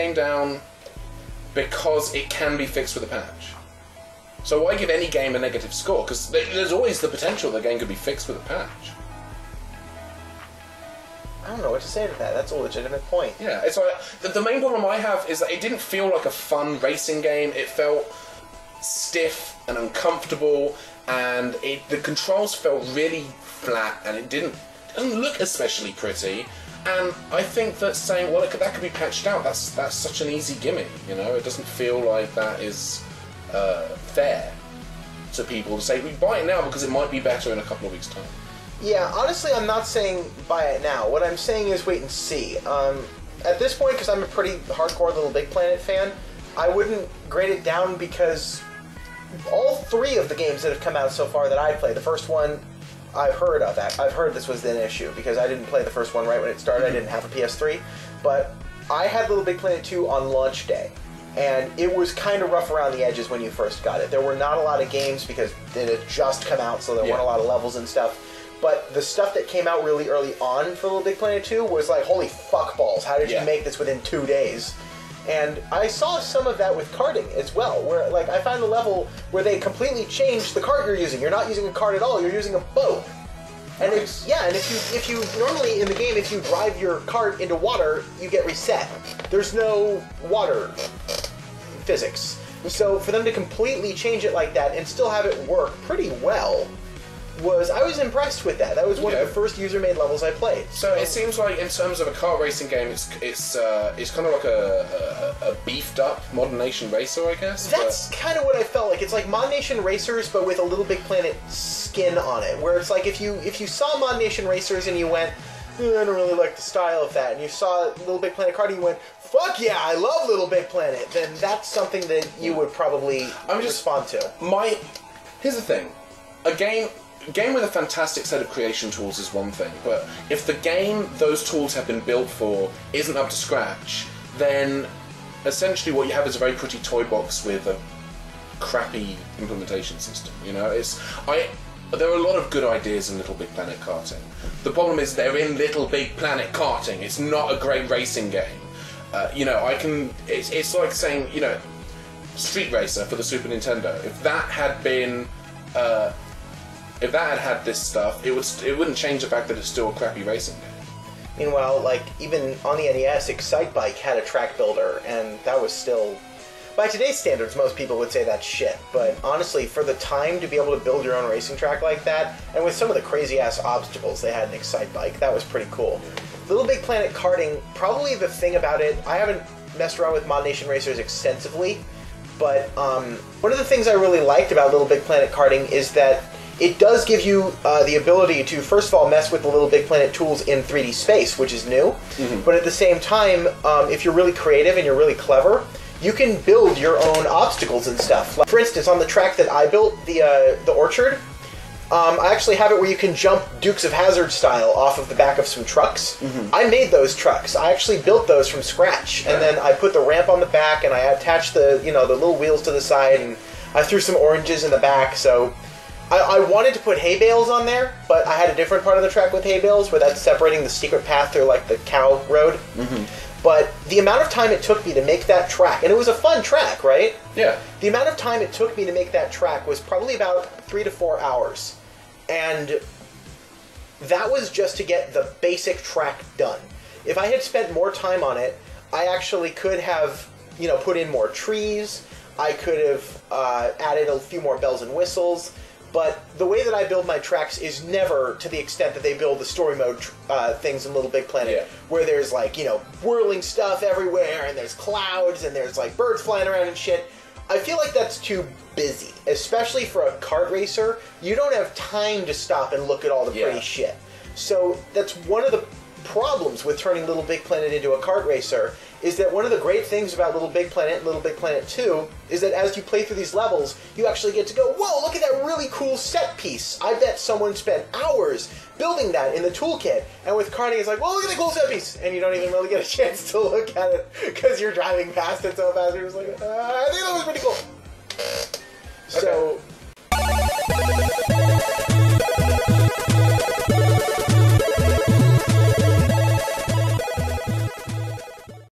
game down because it can be fixed with a patch. So why give any game a negative score? Because there's always the potential the game could be fixed with a patch. I don't know what to say to that. That's a legitimate point. Yeah, it's like the main problem I have is that it didn't feel like a fun racing game. It felt stiff and uncomfortable, and the controls felt really flat, and it doesn't look especially pretty. And I think that saying, well, that could be patched out, that's such an easy gimme, you know? It doesn't feel like that is fair to people to say, we buy it now because it might be better in a couple of weeks' time. Yeah, honestly, I'm not saying buy it now. What I'm saying is wait and see. At this point, because I'm a pretty hardcore LittleBigPlanet fan, I wouldn't grade it down because all three of the games that have come out so far that I played, the first one I've heard of that. I've heard this was an issue because I didn't play the first one right when it started. I didn't have a PS3, but I had LittleBigPlanet 2 on launch day, and it was kind of rough around the edges when you first got it. There were not a lot of games because it had just come out, so there weren't a lot of levels and stuff. But the stuff that came out really early on for LittleBigPlanet 2 was like, holy fuck balls, how did you make this within 2 days? And I saw some of that with karting as well, where like I found a level where they completely changed the cart you're using. You're not using a cart at all, you're using a boat. And it's, and if you normally in the game, if you drive your cart into water, you get reset. There's no water physics. So for them to completely change it like that and still have it work pretty well, I was impressed with that. That was one of the first user-made levels I played. So it seems like in terms of a kart racing game, it's kind of like a beefed-up Modern Nation Racer, I guess. That's kind of what I felt like. It's like Mod Nation Racers, but with a LittleBigPlanet skin on it. Where it's like if you saw Mod Nation Racers and you went, I don't really like the style of that, and you saw LittleBigPlanet Karting and you went, fuck yeah, I love LittleBigPlanet, then that's something that you would probably respond to. Here's the thing. A game with a fantastic set of creation tools is one thing, but if the game those tools have been built for isn't up to scratch, then essentially what you have is a very pretty toy box with a crappy implementation system. You know, there are a lot of good ideas in LittleBigPlanet Karting. The problem is they're in LittleBigPlanet Karting. It's not a great racing game. You know, it's like saying, you know, Street Racer for the Super Nintendo. If that had been if that had this stuff, it wouldn't change the fact that it's still a crappy racing game. Meanwhile, like, even on the NES, Excitebike had a track builder, and that was still... By today's standards, most people would say that's shit, but honestly, for the time to be able to build your own racing track like that, and with some of the crazy-ass obstacles they had in Excitebike, that was pretty cool. LittleBigPlanet Karting, probably the thing about it, I haven't messed around with Mod Nation Racers extensively, but one of the things I really liked about LittleBigPlanet Karting is that it does give you the ability to, first of all, mess with the LittleBigPlanet tools in 3D space, which is new. But at the same time, if you're really creative and you're really clever, you can build your own obstacles and stuff. Like, for instance, on the track that I built, the Orchard, I actually have it where you can jump Dukes of Hazzard style off of the back of some trucks. I made those trucks. I actually built those from scratch, and then I put the ramp on the back, and I attached the little wheels to the side, and I threw some oranges in the back. So I wanted to put hay bales on there, but I had a different part of the track with hay bales where that's separating the secret path through like the cow road. But the amount of time it took me to make that track, and it was a fun track, right? Yeah. The amount of time it took me to make that track was probably about 3 to 4 hours. And that was just to get the basic track done. If I had spent more time on it, I actually could have, put in more trees. I could have added a few more bells and whistles. But the way that I build my tracks is never to the extent that they build the story mode things in LittleBigPlanet, where there's like, whirling stuff everywhere, and there's clouds, and there's like birds flying around and shit. I feel like that's too busy, especially for a kart racer. You don't have time to stop and look at all the pretty shit. So that's one of the problems with turning LittleBigPlanet into a kart racer, is that one of the great things about LittleBigPlanet and LittleBigPlanet 2 is that as you play through these levels, you actually get to go, whoa, look at that really cool set piece. I bet someone spent hours building that in the toolkit. And with karting, it's like, whoa, look at that cool set piece. And you don't even really get a chance to look at it because you're driving past it so fast. You're just like, I think that was pretty cool. So...